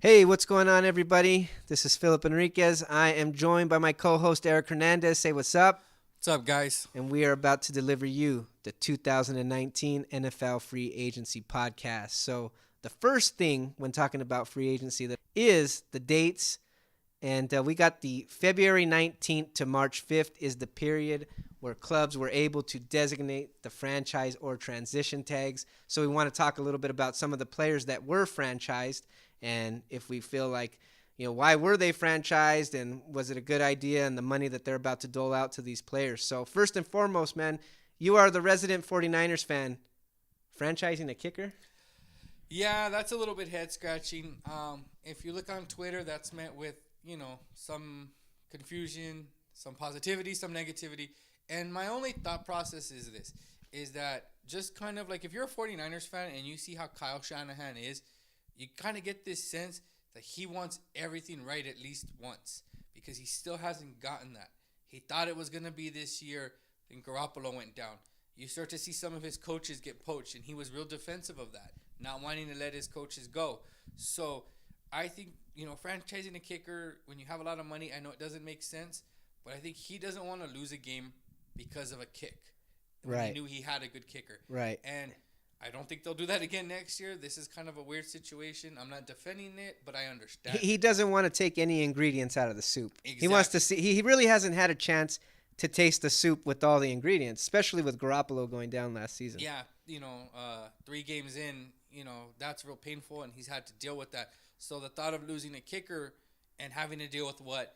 Hey, what's going on, everybody? This is Philip Enriquez. I am joined by my co-host, Eric Hernandez. Say what's up. What's up, guys? And we are about to deliver you the 2019 NFL Free Agency Podcast. So the first thing when talking about free agency is the dates. And we got the February 19th to March 5th is the period where clubs were able to designate the franchise or transition tags. So we want to talk a little bit about some of the players that were franchised and if we feel like, why were they franchised and was it a good idea and the money that they're about to dole out to these players. So first and foremost, man, you are the resident 49ers fan. Franchising a kicker? Yeah, that's a little bit head-scratching. If you look on Twitter, that's met with, some confusion, some positivity, some negativity. And my only thought process is this, is that just kind of like if you're a 49ers fan and you see how Kyle Shanahan is, you kind of get this sense that he wants everything right at least once because he still hasn't gotten that. He thought it was going to be this year, and Garoppolo went down. You start to see some of his coaches get poached, and he was real defensive of that, not wanting to let his coaches go. So I think, franchising a kicker, when you have a lot of money, I know it doesn't make sense, but I think he doesn't want to lose a game because of a kick. Right. He knew he had a good kicker. Right. And I don't think they'll do that again next year. This is kind of a weird situation. I'm not defending it, but I understand. He doesn't want to take any ingredients out of the soup. Exactly. He wants to see. He really hasn't had a chance to taste the soup with all the ingredients, especially with Garoppolo going down last season. Yeah, 3 games in, that's real painful, and he's had to deal with that. So the thought of losing a kicker and having to deal with what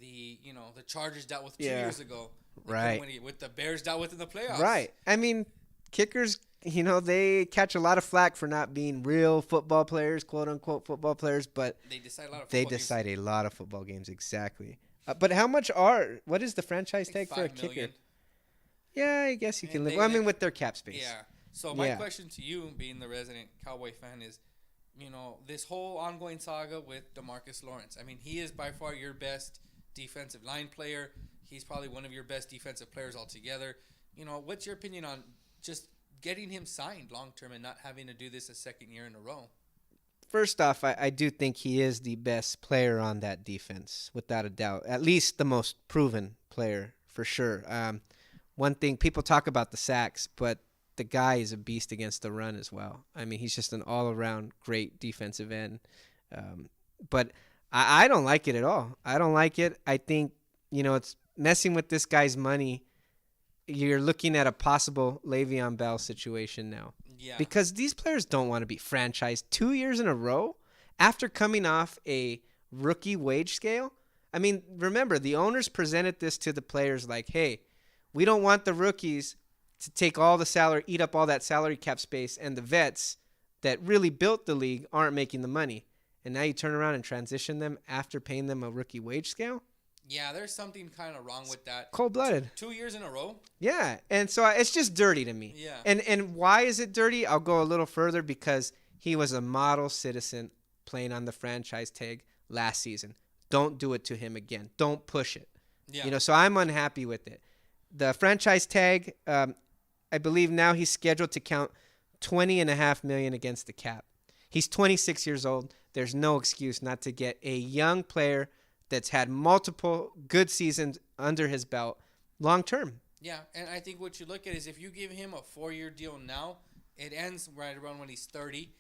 the Chargers dealt with 2 years ago, right? With the Bears dealt with in the playoffs, right? I mean, kickers, they catch a lot of flack for not being real football players, quote unquote football players, but they decide a lot of they football decide games. a lot of football games exactly. But how much what is the franchise tag for a kicker? Million. Yeah, I guess you can live. With their cap space. Yeah. So my question to you, being the resident Cowboy fan, is, this whole ongoing saga with DeMarcus Lawrence. I mean, he is by far your best defensive line player. He's probably one of your best defensive players altogether. What's your opinion on just getting him signed long term and not having to do this a second year in a row? First off, I do think he is the best player on that defense, without a doubt. At least the most proven player, for sure. One thing, people talk about the sacks, but the guy is a beast against the run as well. I mean, he's just an all-around great defensive end. But I don't like it at all. I don't like it. I think, it's messing with this guy's money. You're looking at a possible Le'Veon Bell situation now. Yeah. Because these players don't want to be franchised 2 years in a row after coming off a rookie wage scale. I mean, remember, the owners presented this to the players like, hey, we don't want the rookies to take all the salary, eat up all that salary cap space, and the vets that really built the league aren't making the money. And now you turn around and transition them after paying them a rookie wage scale? Yeah, there's something kind of wrong with that. Cold-blooded. 2 years in a row? Yeah, and so it's just dirty to me. Yeah. And why is it dirty? I'll go a little further because he was a model citizen playing on the franchise tag last season. Don't do it to him again. Don't push it. Yeah. So I'm unhappy with it. The franchise tag, I believe now he's scheduled to count $20.5 million against the cap. He's 26 years old. There's no excuse not to get a young player that's had multiple good seasons under his belt long term. Yeah, and I think what you look at is if you give him a 4-year deal now, it ends right around when he's 30.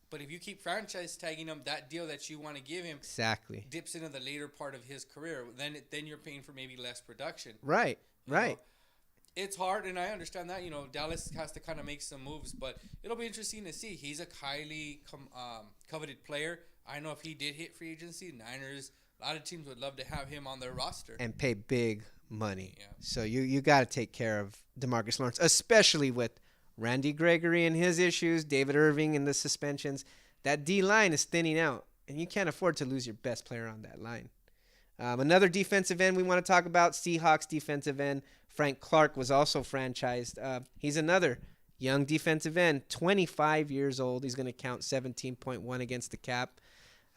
But if you keep franchise tagging him, that deal that you want to give him exactly dips into the later part of his career. Then you're paying for maybe less production. Right. It's hard, and I understand that. Dallas has to kind of make some moves, but it'll be interesting to see. He's a highly coveted player. I know if he did hit free agency, Niners, a lot of teams would love to have him on their roster. And pay big money. Yeah. So you got to take care of DeMarcus Lawrence, especially with Randy Gregory and his issues, David Irving and the suspensions. That D-line is thinning out, and you can't afford to lose your best player on that line. Another defensive end we want to talk about, Seahawks defensive end, Frank Clark was also franchised. He's another young defensive end, 25 years old. He's going to count 17.1 against the cap.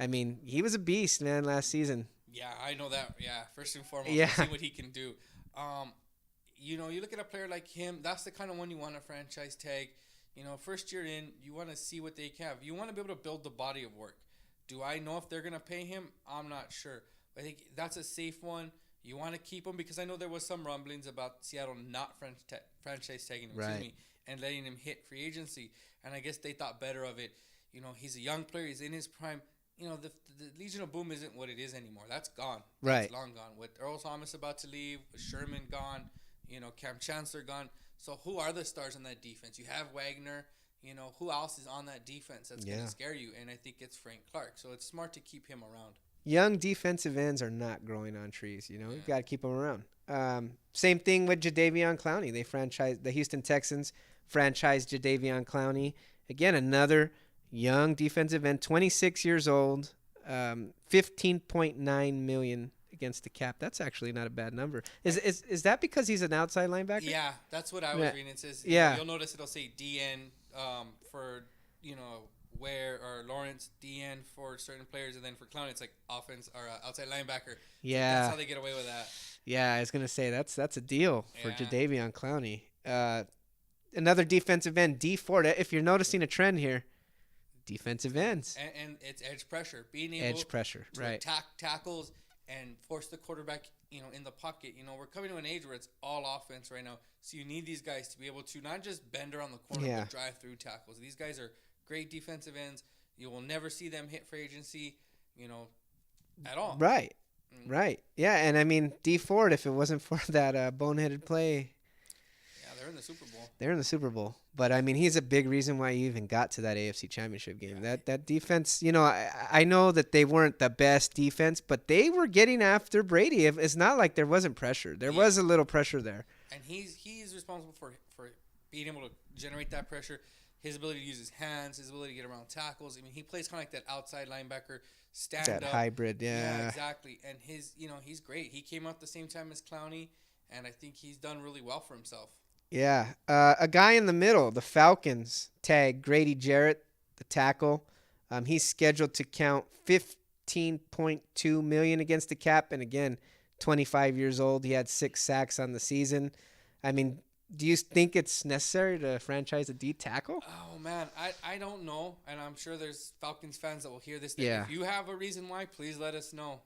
I mean, he was a beast, man, last season. Yeah, I know that. Yeah, first and foremost, Yeah. see what he can do. You look at a player like him, that's the kind of one you want a franchise tag. First year in, you want to see what they have. You want to be able to build the body of work. Do I know if they're going to pay him? I'm not sure. I think that's a safe one. You want to keep him because I know there was some rumblings about Seattle not franchise tagging him, Right. and letting him hit free agency. And I guess they thought better of it. He's a young player. He's in his prime. The Legion of Boom isn't what it is anymore. That's gone. Right. That's long gone. With Earl Thomas about to leave, with Sherman gone, Cam Chancellor gone. So who are the stars on that defense? You have Wagner. Who else is on that defense that's going to scare you? And I think it's Frank Clark. So it's smart to keep him around. Young defensive ends are not growing on trees. We've got to keep them around. Same thing with Jadeveon Clowney. The Houston Texans franchised Jadeveon Clowney. Again, another young defensive end, 26 years old, $15.9 million against the cap. That's actually not a bad number. Is that because he's an outside linebacker? Yeah, that's what I was reading. It says, you'll notice it'll say DN for, Ware or Lawrence, DN for certain players, and then for Clowney, it's like offense or outside linebacker. Yeah. So that's how they get away with that. Yeah, I was going to say that's a deal for Jadeveon Clowney. Another defensive end, D Ford. If you're noticing a trend here, defensive ends. And it's edge pressure. Being able to right. attack tackles and force the quarterback, in the pocket. We're coming to an age where it's all offense right now. So you need these guys to be able to not just bend around the corner, but drive through tackles. These guys are great defensive ends. You will never see them hit free agency, at all. Right. Right. Yeah, and I mean, D Ford, if it wasn't for that boneheaded play. Yeah, they're in the Super Bowl. They're in the Super Bowl. But, I mean, he's a big reason why you even got to that AFC Championship game. Yeah. That defense, I know that they weren't the best defense, but they were getting after Brady. It's not like there wasn't pressure. There was a little pressure there. And he's responsible for being able to generate that pressure. His ability to use his hands, his ability to get around tackles. I mean, he plays kind of like that outside linebacker stand-up. That hybrid, Yeah, exactly. And he's great. He came out the same time as Clowney, and I think he's done really well for himself. Yeah. A guy in the middle, the Falcons tag Grady Jarrett, the tackle. He's scheduled to count $15.2 million against the cap, and again, 25 years old. He had 6 sacks on the season. I mean, do you think it's necessary to franchise a D tackle? Oh, man. I don't know, and I'm sure there's Falcons fans that will hear this. Yeah. If you have a reason why, please let us know,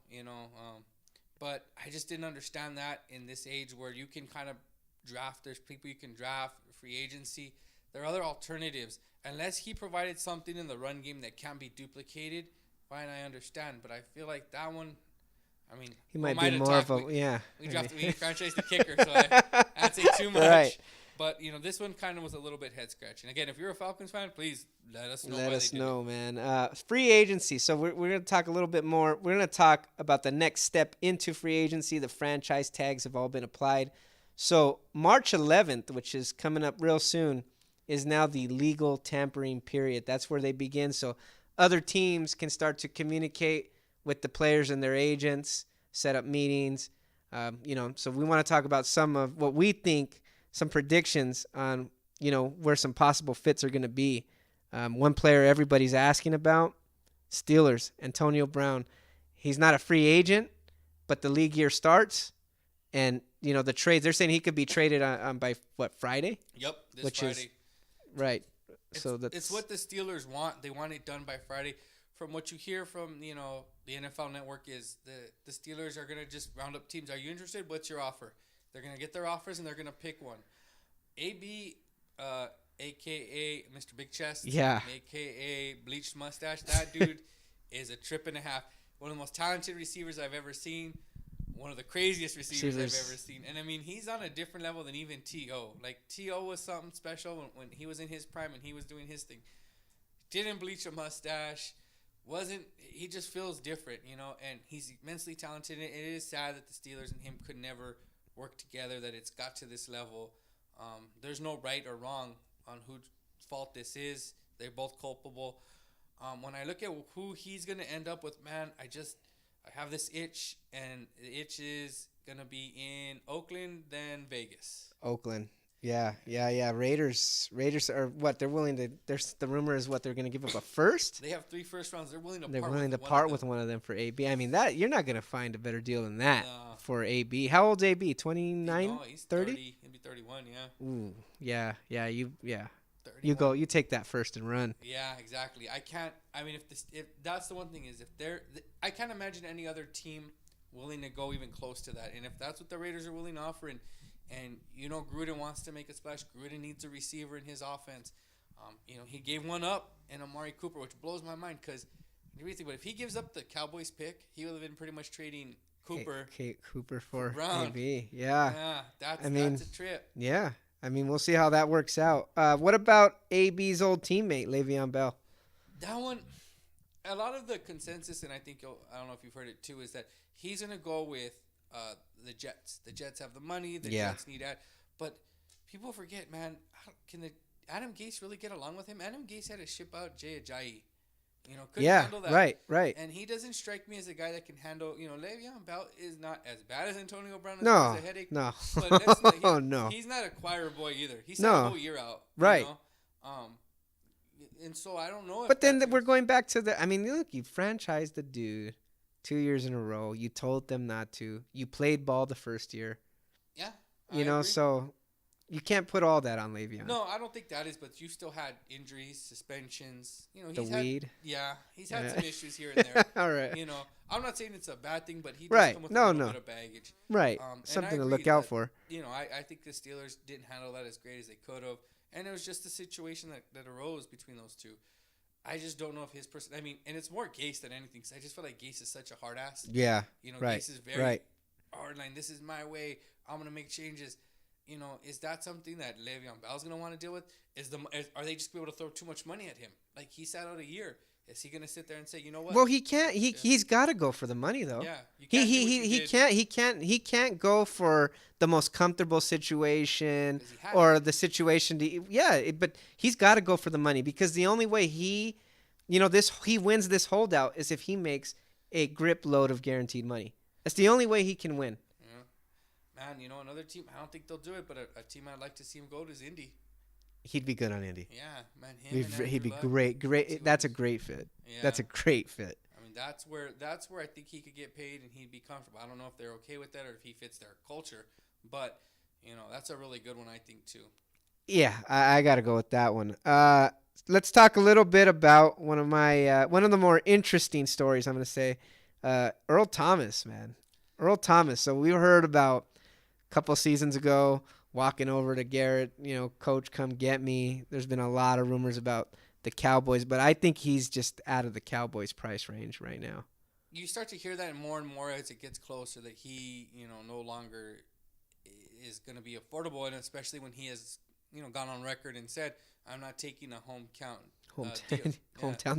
But I just didn't understand that in this age where you can kind of draft. There's people you can draft, free agency. There are other alternatives. Unless he provided something in the run game that can be duplicated, fine, I understand. But I feel like that one, I mean, he might be more of a, We franchised the kicker, so I'd say too much. Right. But, this one kind of was a little bit head-scratching. Again, if you're a Falcons fan, please let us know. Let us know, man. Free agency. So we're going to talk a little bit more. We're going to talk about the next step into free agency. The franchise tags have all been applied. So March 11th, which is coming up real soon, is now the legal tampering period. That's where they begin. So other teams can start to communicate with the players and their agents, set up meetings. So we want to talk about some of what we think, some predictions on, where some possible fits are going to be. One player everybody's asking about, Steelers, Antonio Brown. He's not a free agent, but the league year starts. And, the trades, they're saying he could be traded on by, Friday? Yep, this Friday. Right. It's what the Steelers want. They want it done by Friday. From what you hear from, the NFL Network is the Steelers are going to just round up teams. Are you interested? What's your offer? They're going to get their offers, and they're going to pick one. AB, a.k.a. Mr. Big Chest, a.k.a. Bleached Mustache, that dude is a trip and a half. One of the most talented receivers I've ever seen. One of the craziest receivers I've ever seen. And, I mean, he's on a different level than even T.O. Like, T.O. was something special when he was in his prime and he was doing his thing. Didn't bleach a mustache. He just feels different, and he's immensely talented. It is sad that the Steelers and him could never work together, that it's got to this level. There's no right or wrong on whose fault this is. They're both culpable. When I look at who he's going to end up with, man, I have this itch, and the itch is going to be in Oakland, then Vegas. Oakland. Yeah. Raiders are what? They're willing to – the rumor is what, they're going to give up a first? They have 3 first rounds. They're willing to part with one of them for AB. I mean, that you're not going to find a better deal than that for AB. How old's AB? 29? No, he's 30? He'll be 31, yeah. Ooh, yeah. 31. You take that first and run. Yeah, exactly. I can't. I mean, if that's the one thing is I can't imagine any other team willing to go even close to that. And if that's what the Raiders are willing to offer, and Gruden wants to make a splash. Gruden needs a receiver in his offense. He gave one up in Amari Cooper, which blows my mind because but if he gives up the Cowboys pick, he would have been pretty much trading Cooper. Cooper for Brown. AB. Yeah. Yeah, that's a trip. Yeah. I mean, we'll see how that works out. What about AB's old teammate, Le'Veon Bell? That one, a lot of the consensus, and I think I don't know if you've heard it too, is that he's going to go with the Jets. The Jets have the money. The Jets need that. But people forget, man, can Adam Gase really get along with him? Adam Gase had to ship out Jay Ajayi. Couldn't handle that. Right. And he doesn't strike me as a guy that can handle, Le'Veon Bell is not as bad as Antonio Brown. No, a headache. No. But no. He's not a choir boy either. He sat a whole year out. Right. And so I don't know. But then we're going back to look, you franchised the dude 2 years in a row. You told them not to. You played ball the first year. Yeah. I agree. So you can't put all that on Le'Veon. No, I don't think that is, but you still had injuries, suspensions. Weed. Yeah, he's had some issues here and there. All right. I'm not saying it's a bad thing, but he does come with a little bit of baggage. Right. Something to look out for. I think the Steelers didn't handle that as great as they could have, and it was just a situation that arose between those two. I just don't know if his person. I mean, and it's more Gase than anything, because I just feel like Gase is such a hard ass. Yeah. Right. Gase is very hardline. This is my way. I'm gonna make changes. Is that something that Le'Veon Bell's going to want to deal with? Are they just going to be able to throw too much money at him? Like, he sat out a year. Is he going to sit there and say, you know what? Well, he can't. He's got to go for the money, though. Yeah. He can't go for the most comfortable situation or the situation. But he's got to go for the money, because the only way he wins this holdout is if he makes a grip load of guaranteed money. That's the only way he can win. Man, another team, I don't think they'll do it, but a team I'd like to see him go to is Indy. He'd be good on Indy. Yeah, man. He'd be great. That's a great fit. Yeah. That's a great fit. I mean, that's where I think he could get paid and he'd be comfortable. I don't know if they're okay with that or if he fits their culture, but, that's a really good one, I think, too. Yeah, I got to go with that one. Let's talk a little bit about one of the more interesting stories, I'm going to say. Earl Thomas, man. Earl Thomas. So we heard about couple seasons ago, walking over to Garrett, coach, come get me. There's been a lot of rumors about the Cowboys, but I think he's just out of the Cowboys price range right now. You start to hear that more and more as it gets closer, that he, no longer is going to be affordable, and especially when he has, gone on record and said, I'm not taking a hometown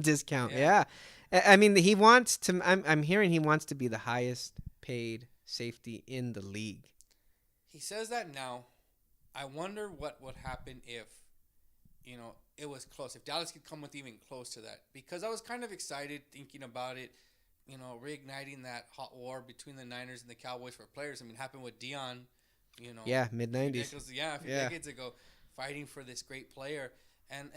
discount. Yeah. I mean, he wants to, I'm hearing he wants to be the highest paid safety in the league. He says that now. I wonder what would happen if, it was close. If Dallas could come with even close to that. Because I was kind of excited thinking about it, reigniting that hot war between the Niners and the Cowboys for players. I mean, it happened with Dion, Yeah, mid-90s. A few decades ago, fighting for this great player. And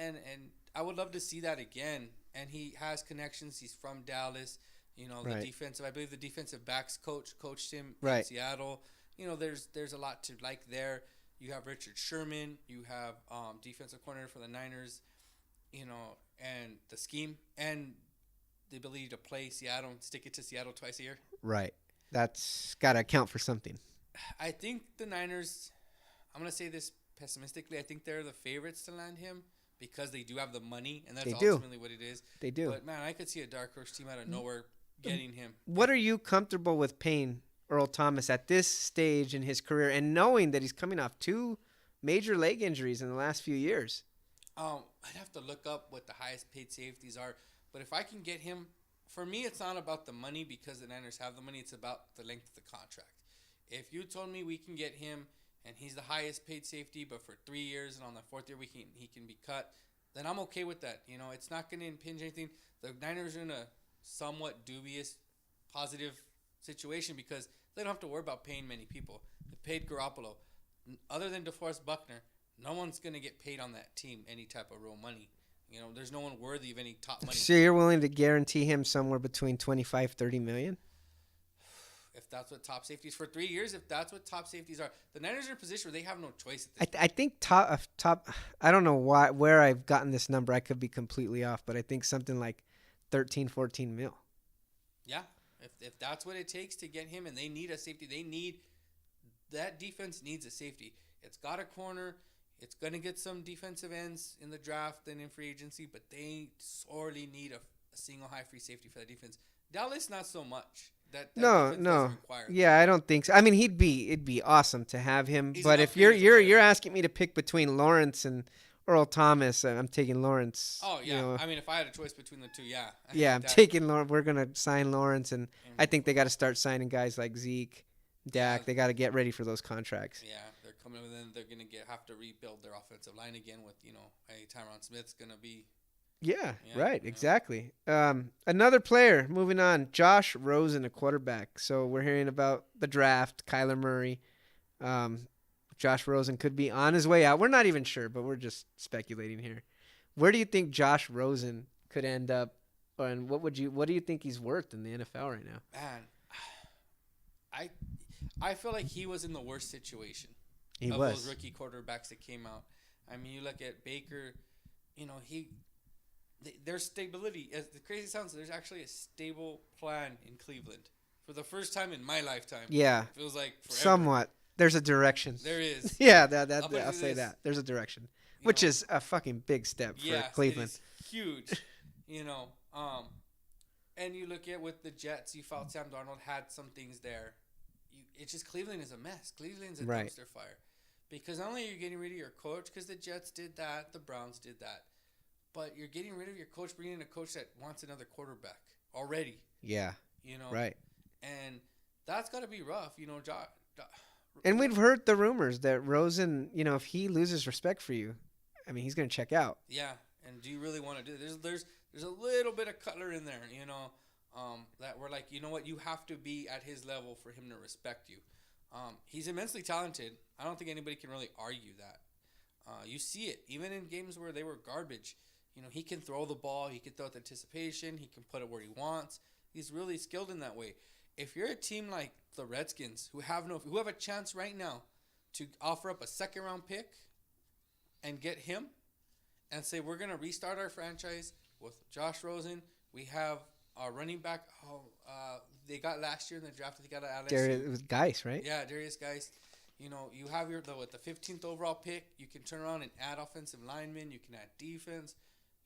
I would love to see that again. And he has connections. He's from Dallas. I believe the defensive backs coached him in Seattle. There's a lot to like there. You have Richard Sherman. You have defensive coordinator for the Niners, and the scheme and the ability to play Seattle and stick it to Seattle twice a year. Right. That's got to account for something. I think the Niners, I'm going to say this pessimistically, I think they're the favorites to land him because they do have the money, and that's ultimately what it is. They do. But, man, I could see a dark horse team out of nowhere getting him. What are you comfortable with paying Earl Thomas at this stage in his career, and knowing that he's coming off 2 major leg injuries in the last few years? I'd have to look up what the highest paid safeties are, but if I can get him, for me, it's not about the money because the Niners have the money. It's about the length of the contract. If you told me we can get him and he's the highest paid safety, but for 3 years and on the 4th year he can be cut, then I'm okay with that. It's not going to impinge anything. The Niners are in a somewhat dubious, positive situation because they don't have to worry about paying many people. They paid Garoppolo. Other than DeForest Buckner, no one's going to get paid on that team any type of real money. There's no one worthy of any top money. So you're willing to guarantee him somewhere between $25-30 million? if that's what top safeties for 3 years, if that's what top safeties are, the Niners are in a position where they have no choice at this I think top. I don't know where I've gotten this number. I could be completely off, but I think something like 13, 14 mil. Yeah, if that's what it takes to get him, and they need a safety, that defense needs a safety. It's got a corner. It's gonna get some defensive ends in the draft and in free agency, but they sorely need a single high free safety for that defense. Dallas, not so much. That No. Yeah, I don't think so. I mean, it'd be awesome to have him, but if you're asking me to pick between Lawrence and Earl Thomas, I'm taking Lawrence. Oh yeah, you know. I mean, if I had a choice between the two, yeah. Yeah, I'm taking Lawrence. We're gonna sign Lawrence, and I think they got to start signing guys like Zeke, Dak. They got to get ready for those contracts. Yeah, they're coming, and then they're gonna have to rebuild their offensive line again with Tyron Smith's gonna be. Yeah, right, exactly. Another player, moving on, Josh Rosen, a quarterback. So we're hearing about the draft, Kyler Murray. Josh Rosen could be on his way out. We're not even sure, but we're just speculating here. Where do you think Josh Rosen could end up, and what do you think he's worth in the NFL right now? Man, I feel like he was in the worst situation of those rookie quarterbacks that came out. I mean, you look at Baker, there's stability. As the crazy sounds, there's actually a stable plan in Cleveland for the first time in my lifetime. Yeah, it feels like forever. Somewhat. There's a direction. There is. Yeah, I'll say that. There's a direction, which is a fucking big step for Cleveland. It is huge. And you look at with the Jets, you felt Sam Darnold had some things there. It's just Cleveland is a mess. Cleveland's a dumpster fire. Because not only are you getting rid of your coach, because the Jets did that, the Browns did that, but you're getting rid of your coach, bringing in a coach that wants another quarterback already. Yeah. Right. And that's got to be rough, And we've heard the rumors that Rosen, if he loses respect for you, I mean, he's going to check out. Yeah. And do you really want to do it? There's a little bit of Cutler in there, that we're like, you know what, you have to be at his level for him to respect you. He's immensely talented. I don't think anybody can really argue that. You see it even in games where they were garbage. He can throw the ball. He can throw with anticipation. He can put it where he wants. He's really skilled in that way. If you're a team like the Redskins who have a chance right now to offer up a second-round pick and get him and say we're going to restart our franchise with Josh Rosen, we have our running back. They got last year in the draft. They got an LSU. It was Geis, right? Yeah, Darius Geis. You have with the 15th overall pick, you can turn around and add offensive linemen. You can add defense.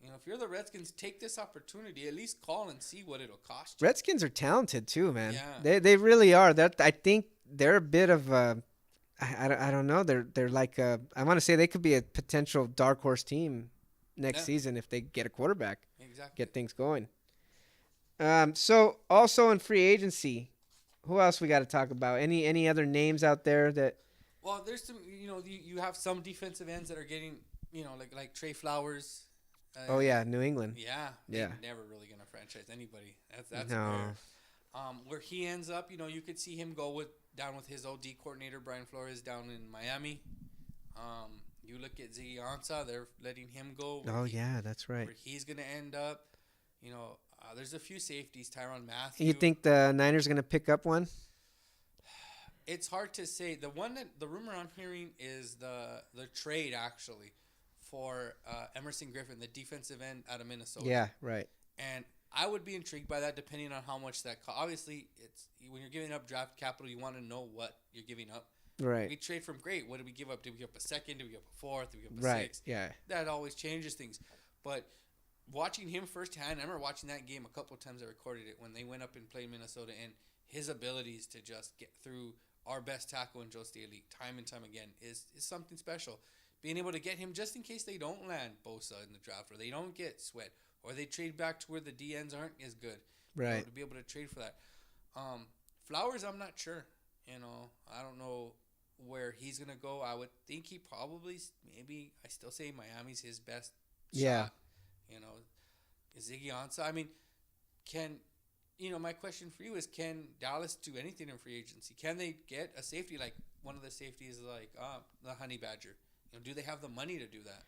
If you're the Redskins, take this opportunity. At least call and see what it'll cost you. Redskins are talented too, man. Yeah. They really are. I think they're a bit of I don't know. They're like I want to say they could be a potential dark horse team next season if they get a quarterback. Exactly. Get things going. So also in free agency, who else we got to talk about? Any other names out there that? Well, there's some. You have some defensive ends that are getting like Trey Flowers. New England. Yeah. They're never really gonna franchise anybody. That's no. Rare. Where he ends up, you could see him go down with his OD coordinator Brian Flores down in Miami. You look at Ziggy Ansah, they're letting him go. That's right. Where he's gonna end up. There's a few safeties. Tyrann Mathieu. You think the Niners are gonna pick up one? It's hard to say. The rumor I'm hearing is the trade actually for Emerson Griffin, the defensive end out of Minnesota. Yeah, right. And I would be intrigued by that depending on how much that costs. Obviously, it's when you're giving up draft capital, you want to know what you're giving up. Right. We trade from great. What did we give up? Did we give up a second? Did we give up a fourth? Did we give up a sixth? Yeah. That always changes things. But watching him firsthand, I remember watching that game a couple of times. I recorded it when they went up and played Minnesota, and his abilities to just get through our best tackle in Joe Staley time and time again is something special. Being able to get him just in case they don't land Bosa in the draft or they don't get Sweat or they trade back to where the DNs aren't as good. Right. To be able to trade for that. Flowers, I'm not sure. I don't know where he's going to go. I would think he probably, maybe, I still say Miami's his best shot. Ziggy Ansah. I mean, my question for you is, can Dallas do anything in free agency? Can they get a safety like one of the safeties like the Honey Badger? Do they have the money to do that?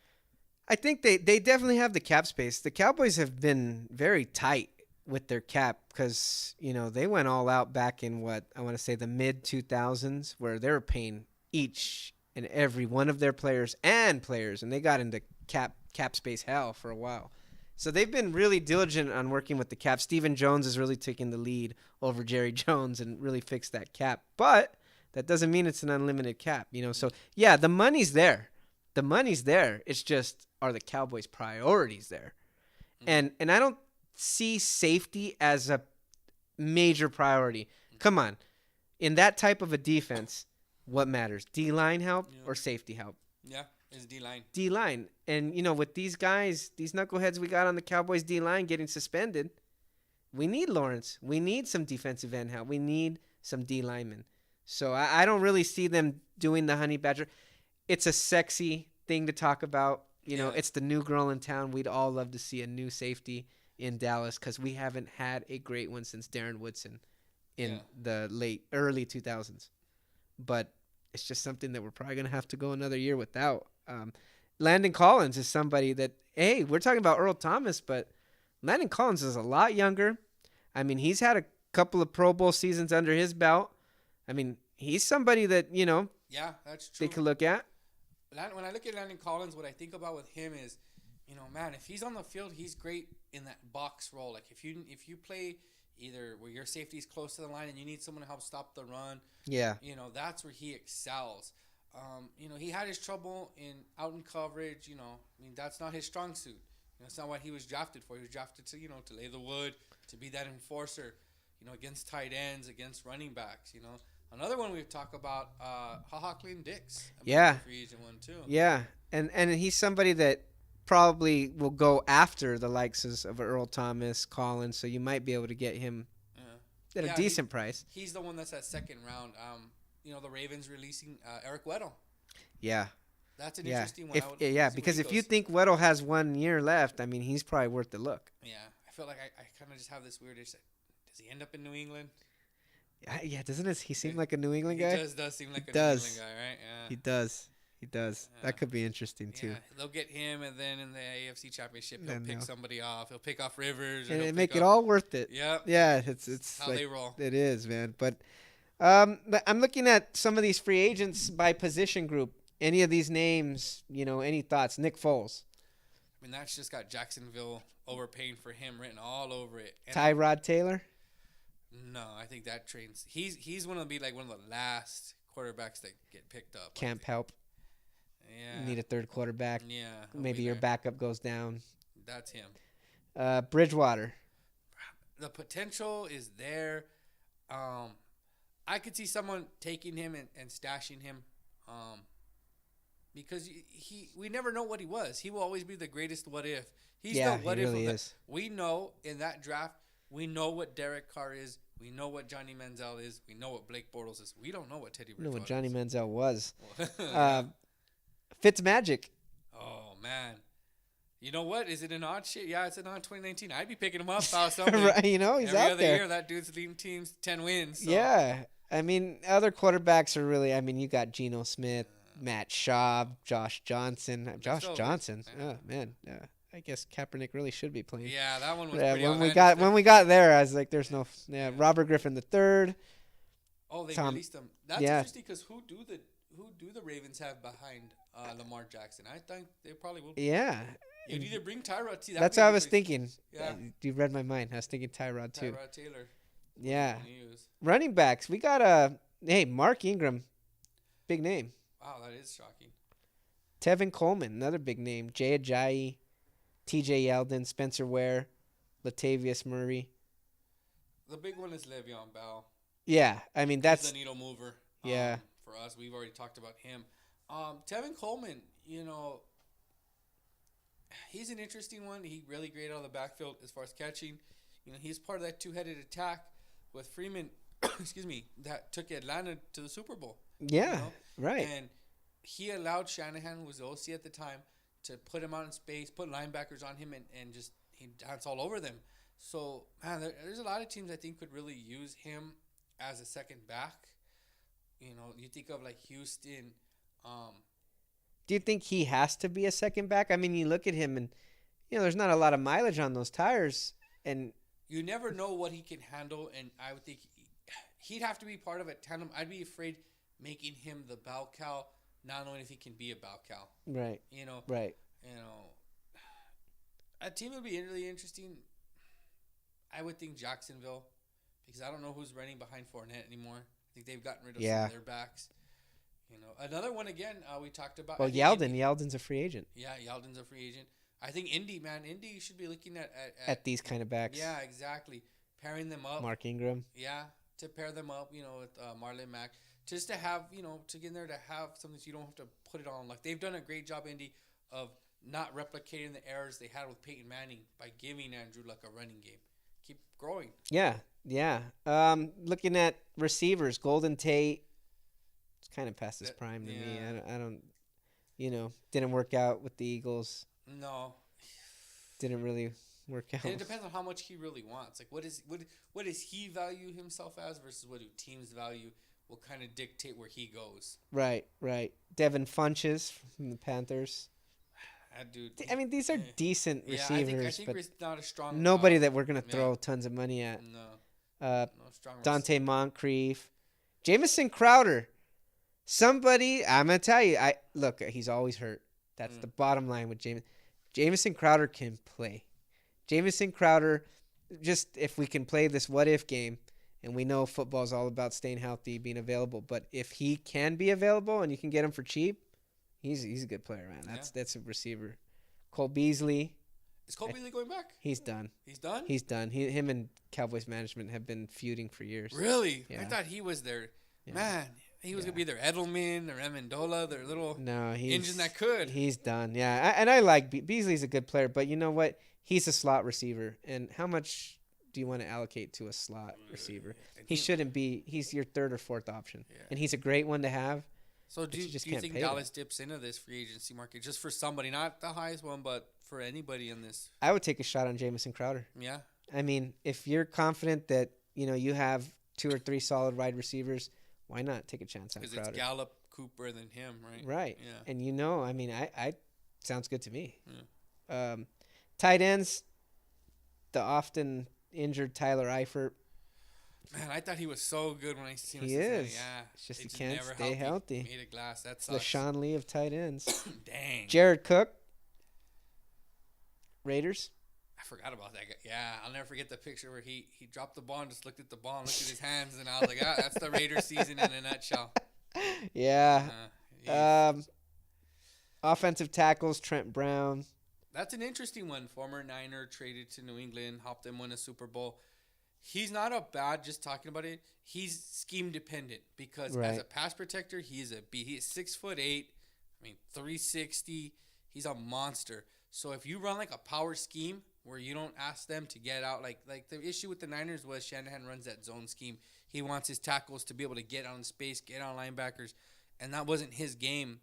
I think they definitely have the cap space. The Cowboys have been very tight with their cap because, they went all out back in what I want to say the mid 2000s where they were paying each and every one of their players, and they got into cap space hell for a while. So they've been really diligent on working with the cap. Stephen Jones is really taking the lead over Jerry Jones and really fixed that cap. But that doesn't mean it's an unlimited cap, So, yeah, the money's there. The money's there. It's just, are the Cowboys' priorities there? And I don't see safety as a major priority. Come on. In that type of a defense, what matters? D-line help or safety help? Yeah, it's D-line. D-line. And, with these guys, these knuckleheads we got on the Cowboys D-line getting suspended, we need Lawrence. We need some defensive end help. We need some D-linemen. So I don't really see them doing the honey badger. It's a sexy thing to talk about. It's the new girl in town. We'd all love to see a new safety in Dallas because we haven't had a great one since Darren Woodson in the early 2000s. But it's just something that we're probably going to have to go another year without. Landon Collins is somebody that, hey, we're talking about Earl Thomas, but Landon Collins is a lot younger. I mean, he's had a couple of Pro Bowl seasons under his belt. I mean, he's somebody that, yeah, that's true. They could look at. When I look at Landon Collins, what I think about with him is, man, if he's on the field, he's great in that box role. Like if you play either where your safety is close to the line and you need someone to help stop the run, that's where he excels. He had his trouble out in coverage. That's not his strong suit. It's not what he was drafted for. He was drafted to to lay the wood, to be that enforcer, against tight ends, against running backs. Another one we've talked about, Clean Dix. Free agent one too. Yeah, and he's somebody that probably will go after the likes of Earl Thomas, Collins, so you might be able to get him at a decent price. He's the one that's that second round. The Ravens releasing Eric Weddle. Yeah. That's an interesting one. Because if you think Weddle has 1 year left, I mean, he's probably worth the look. Yeah, I feel like I kind of just have this weird issue. Does he end up in New England? Yeah, doesn't he seem like a New England guy? He does seem like a New England guy, right? Yeah. He does. That could be interesting, too. Yeah, they'll get him, and then in the AFC Championship, he'll pick somebody off. He'll pick off Rivers. And make it all worth it. Yeah. Yeah, it's how they roll. It is, man. But I'm looking at some of these free agents by position group. Any of these names, any thoughts? Nick Foles. I mean, that's just got Jacksonville overpaying for him written all over it. And Tyrod Taylor? No, I think that train's he's going to be like one of the last quarterbacks that get picked up. Camp help. Yeah. You need a third quarterback. Yeah. Maybe your backup goes down. That's him. Bridgewater. The potential is there. I could see someone taking him and stashing him. Because we never know what he was. He will always be the greatest what if. He's the what if really is. We know in that draft, we know what Derek Carr is. We know what Johnny Manziel is. We know what Blake Bortles is. We don't know what Teddy Bridgewater is. We know what Johnny Manziel was. Fitzmagic. Oh, man. You know what? Is it an odd shit? Yeah, it's an odd 2019. I'd be picking him up. Something. Right, he's Every out there. Every other year, that dude's leading teams 10 wins. So. Yeah. I mean, other quarterbacks are really, you got Geno Smith, Matt Schaub, Josh Johnson. Oh, man. I guess Kaepernick really should be playing. Yeah, that one was pretty when we got there, I was like, there's no Robert Griffin III. Oh, they released him. That's interesting because who do the Ravens have behind Lamar Jackson? I think they probably will. Yeah. You'd either bring Tyrod. That's what I was thinking. Yeah. You read my mind. I was thinking Tyrod too. Tyrod Taylor. Yeah. Running backs. We got Mark Ingram. Big name. Wow, that is shocking. Tevin Coleman, another big name. Jay Ajayi, TJ Yeldon, Spencer Ware, Latavius Murray. The big one is Le'Veon Bell. Yeah, I mean that's the needle mover. Yeah. For us, we've already talked about him. Tevin Coleman, he's an interesting one. He really great out of the backfield as far as catching. He's part of that two-headed attack with Freeman. Excuse me, that took Atlanta to the Super Bowl. Yeah, right. And he allowed Shanahan, who was the OC at the time, to put him out in space, put linebackers on him, and just he danced all over them. So, man, there's a lot of teams I think could really use him as a second back. You think of like Houston. Do you think he has to be a second back? I mean, you look at him and, there's not a lot of mileage on those tires. And you never know what he can handle, and I would think he'd have to be part of a tandem. I'd be afraid making him the bell cow, not knowing if he can be a bell cow. Right. Right. A team would be really interesting. I would think Jacksonville, because I don't know who's running behind Fournette anymore. I think they've gotten rid of some of their backs. Another one again. We talked about. Well, Yeldon's a free agent. Yeah, Yeldon's a free agent. I think Indy should be looking at these kind of backs. Yeah, exactly. Pairing them up. Mark Ingram. Yeah, to pair them up, with Marlon Mack, just to have, to get in there to have something so you don't have to put it on. Like they've done a great job, Indy, of not replicating the errors they had with Peyton Manning by giving Andrew Luck a running game. Keep growing. Yeah. Looking at receivers, Golden Tate. It's kind of past his prime to me. I don't. Didn't work out with the Eagles. No. Didn't really work out. And it depends on how much he really wants. Like, what does he value himself as versus what do teams value? Will kind of dictate where he goes. Right. Devin Funches from the Panthers. Dude. I mean, these are decent receivers. I think we're not a strong. Nobody that we're gonna throw tons of money at. No. Strong. Dante Moncrief, Jamison Crowder. Somebody, I'm gonna tell you. Look. He's always hurt. That's the bottom line with Jameson. Jamison Crowder can play. Jamison Crowder, just if we can play this what if game, and we know football is all about staying healthy, being available. But if he can be available and you can get him for cheap. He's a good player, man. That's a receiver. Cole Beasley. Is Cole Beasley going back? He's done. He's done? He's done. Him and Cowboys management have been feuding for years. Really? Yeah. I thought he was their man. He was gonna be their Edelman or Amendola, their little engine that could. He's done. Yeah, and I like Beasley's a good player, but you know what? He's a slot receiver, and how much do you want to allocate to a slot receiver? He shouldn't be. He's your third or fourth option, and he's a great one to have. So do you think Dallas dips into this free agency market just for somebody, not the highest one, but for anybody in this? I would take a shot on Jamison Crowder. Yeah. I mean, if you're confident that you have 2 or 3 solid wide receivers, why not take a chance on Crowder? Because it's Gallup, Cooper, then him, right? Right. Yeah. And I mean, I sounds good to me. Yeah. Tight ends, the often injured Tyler Eifert. Man, I thought he was so good when I seen him. He is. Yeah. It's just he can't stay healthy. Made of glass. That sucks. The Sean Lee of tight ends. Dang. Jared Cook. Raiders. I forgot about that guy. Yeah, I'll never forget the picture where he dropped the ball and just looked at the ball and looked at his hands, and I was like, that's the Raiders season in a nutshell. Yeah. Offensive tackles, Trent Brown. That's an interesting one. Former Niner, traded to New England, helped them win a Super Bowl. He's not a bad, just talking about it, he's scheme dependent because as a pass protector, he's 6'8", 360. He's a monster. So if you run like a power scheme where you don't ask them to get out, like the issue with the Niners was Shanahan runs that zone scheme. He wants his tackles to be able to get out in space, get on linebackers, and that wasn't his game.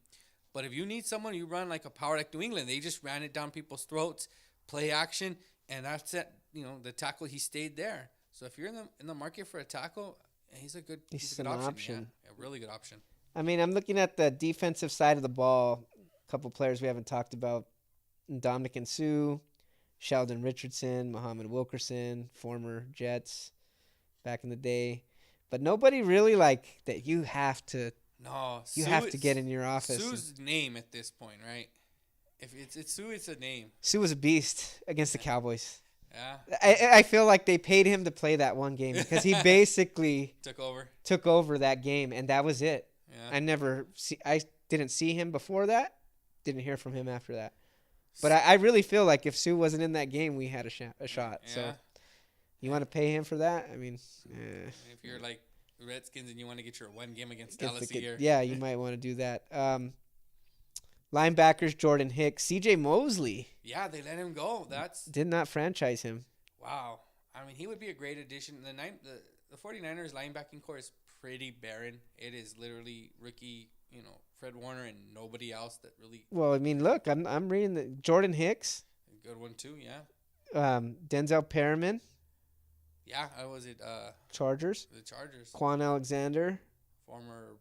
But if you need someone, you run like a power like New England. They just ran it down people's throats, play action, and that's it. The tackle, he stayed there. So if you're in the market for a tackle, he's a good option. Yeah, a really good option. I mean, I'm looking at the defensive side of the ball. A couple players we haven't talked about: Ndamukong Suh, Sheldon Richardson, Muhammad Wilkerson, former Jets back in the day. But nobody really that you have to. No, you have to get in your office. Suh's name at this point, right? If it's Suh, it's a name. Suh was a beast against the Cowboys. Yeah. I feel like they paid him to play that one game because he basically took over that game, and that was it. Yeah. I didn't see him before that. Didn't hear from him after that. But I really feel like if Suh wasn't in that game, we had a shot. Yeah. So you want to pay him for that? I mean, if you're like Redskins and you want to get your one game against Dallas a year. Yeah, you might want to do that. Linebackers, Jordan Hicks, C.J. Mosley. Yeah, they let him go. Did not franchise him. Wow. I mean, he would be a great addition. The 49ers linebacking core is pretty barren. It is literally rookie, Fred Warner and nobody else that really. Well, I mean, look, I'm reading the Jordan Hicks. A good one too, yeah. Denzel Perriman. Yeah, was it? Chargers. The Chargers. Quan Alexander. Former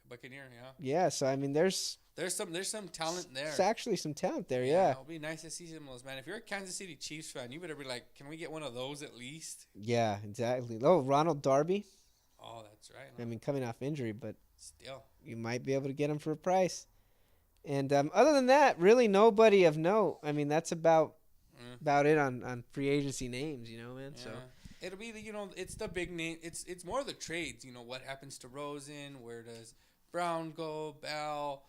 Buccaneer, yeah. Yeah, so I mean, there's There's some talent there. It's actually some talent there, yeah. It'll be nice to see some of those, man. If you're a Kansas City Chiefs fan, you better be like, can we get one of those at least? Yeah, exactly. Oh, Ronald Darby. Oh, that's right. I mean, coming off injury, but still, you might be able to get him for a price. And other than that, really nobody of note. I mean, that's about it on free agency names, man. Yeah. So it'll be it's the big name. It's more the trades. What happens to Rosen? Where does Brown go? Bell?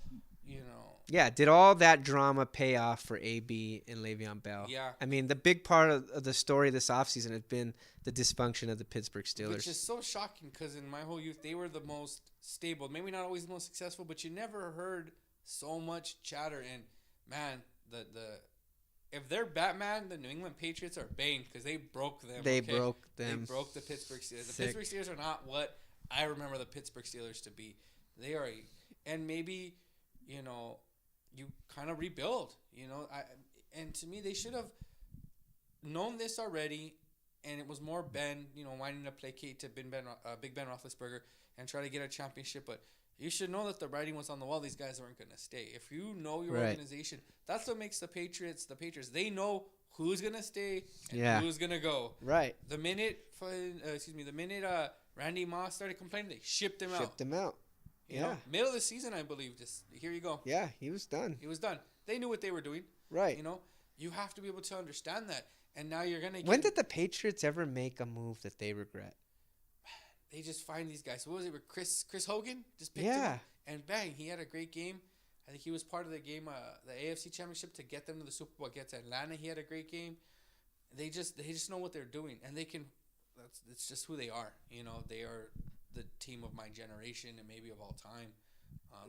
Yeah, did all that drama pay off for AB and Le'Veon Bell? Yeah. I mean, the big part of the story this offseason has been the dysfunction of the Pittsburgh Steelers. Which is so shocking because in my whole youth, they were the most stable. Maybe not always the most successful, but you never heard so much chatter. And, man, if they're Batman, the New England Patriots are Bane because they broke them. They broke them. They broke the Pittsburgh Steelers. The Pittsburgh Steelers are not what I remember the Pittsburgh Steelers to be. They are and maybe, you kind of rebuild, and to me, they should have known this already, and it was more Ben, wanting to placate to Big Ben Roethlisberger and try to get a championship, but you should know that the writing was on the wall. These guys weren't going to stay. If you know your organization, that's what makes the Patriots. They know who's going to stay and who's going to go. Right. The minute Randy Moss started complaining, they shipped him out. Middle of the season, I believe. Just here you go. Yeah, he was done. They knew what they were doing. Right. You have to be able to understand that. And now you're gonna. When did the Patriots ever make a move that they regret? They just find these guys. What was it with Chris Hogan? Just picked him up, and bang, he had a great game. I think he was part of the game, the AFC Championship to get them to the Super Bowl against Atlanta. He had a great game. They just know what they're doing, and they can. It's just who they are. They are the team of my generation and maybe of all time.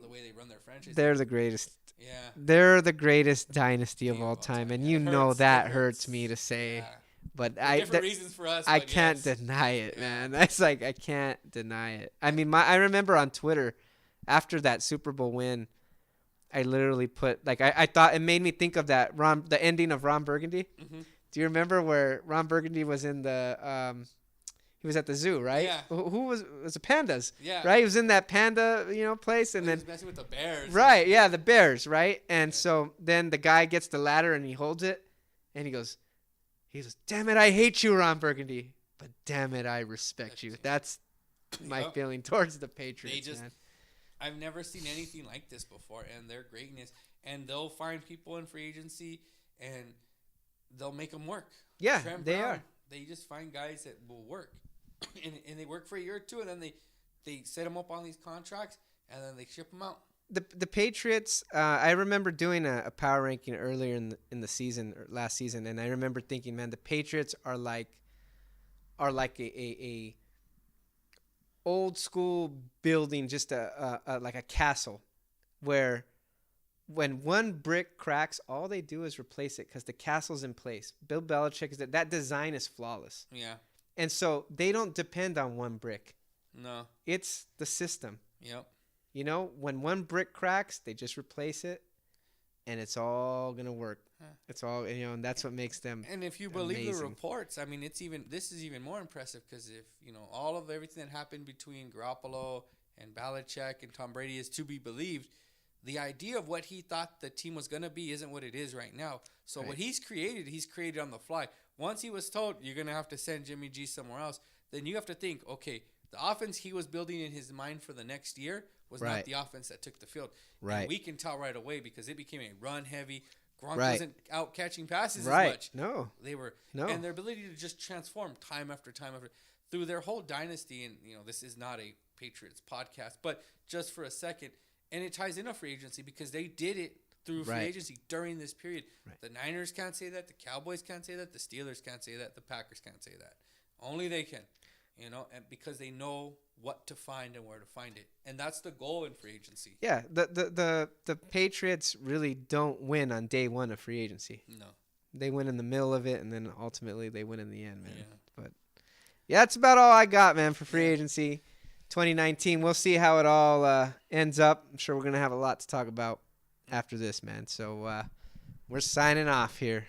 The way they run their franchise. They're the greatest. Yeah. They're the greatest dynasty of all time, and that hurts me to say. Yeah. But different reasons for us. I can't deny it, man. That's like I can't deny it. I mean, I remember on Twitter after that Super Bowl win, I literally put I thought it made me think of the ending of Ron Burgundy. Mm-hmm. Do you remember where Ron Burgundy was in the he was at the zoo, right? Yeah. Who was the pandas? Yeah. Right? He was in that panda, place, and he then was messing with the bears. Right? Yeah, the bears, right? And so then the guy gets the ladder and he holds it, and he goes, "Damn it, I hate you, Ron Burgundy, but damn it, I respect you." That's my feeling towards the Patriots. Man. I've never seen anything like this before, and their greatness, and they'll find people in free agency, and they'll make them work. Yeah, Trent they Brown, are. They just find guys that will work. And they work for a year or two, and then they set them up on these contracts, and then they ship them out. The Patriots, I remember doing a power ranking earlier in the season, or last season, and I remember thinking, man, the Patriots are like a old school building, just like a castle, where when one brick cracks, all they do is replace it because the castle's in place. Bill Belichick that design is flawless. Yeah. And so they don't depend on one brick. No. It's the system. Yep. When one brick cracks, they just replace it, and it's all going to work. It's all, and that's what makes them And if you believe the reports, I mean, this is even more impressive because if, all of everything that happened between Garoppolo and Belichick and Tom Brady is to be believed, the idea of what he thought the team was going to be isn't what it is right now. So what he's created on the fly. Once he was told, you're going to have to send Jimmy G somewhere else, then you have to think, okay, the offense he was building in his mind for the next year was not the offense that took the field. Right. And we can tell right away because it became a run-heavy. Gronk wasn't out catching passes as much. No. They were. No. And their ability to just transform time after time through their whole dynasty. And, this is not a Patriots podcast, but just for a second, and it ties into free agency because they did it through free agency during this period. Right. The Niners can't say that. The Cowboys can't say that. The Steelers can't say that. The Packers can't say that. Only they can, and because they know what to find and where to find it. And that's the goal in free agency. Yeah, the Patriots really don't win on day one of free agency. No. They win in the middle of it, and then ultimately they win in the end, man. Yeah. But, yeah, that's about all I got, man, for free agency 2019. We'll see how it all ends up. I'm sure we're going to have a lot to talk about after this, man. So we're signing off here.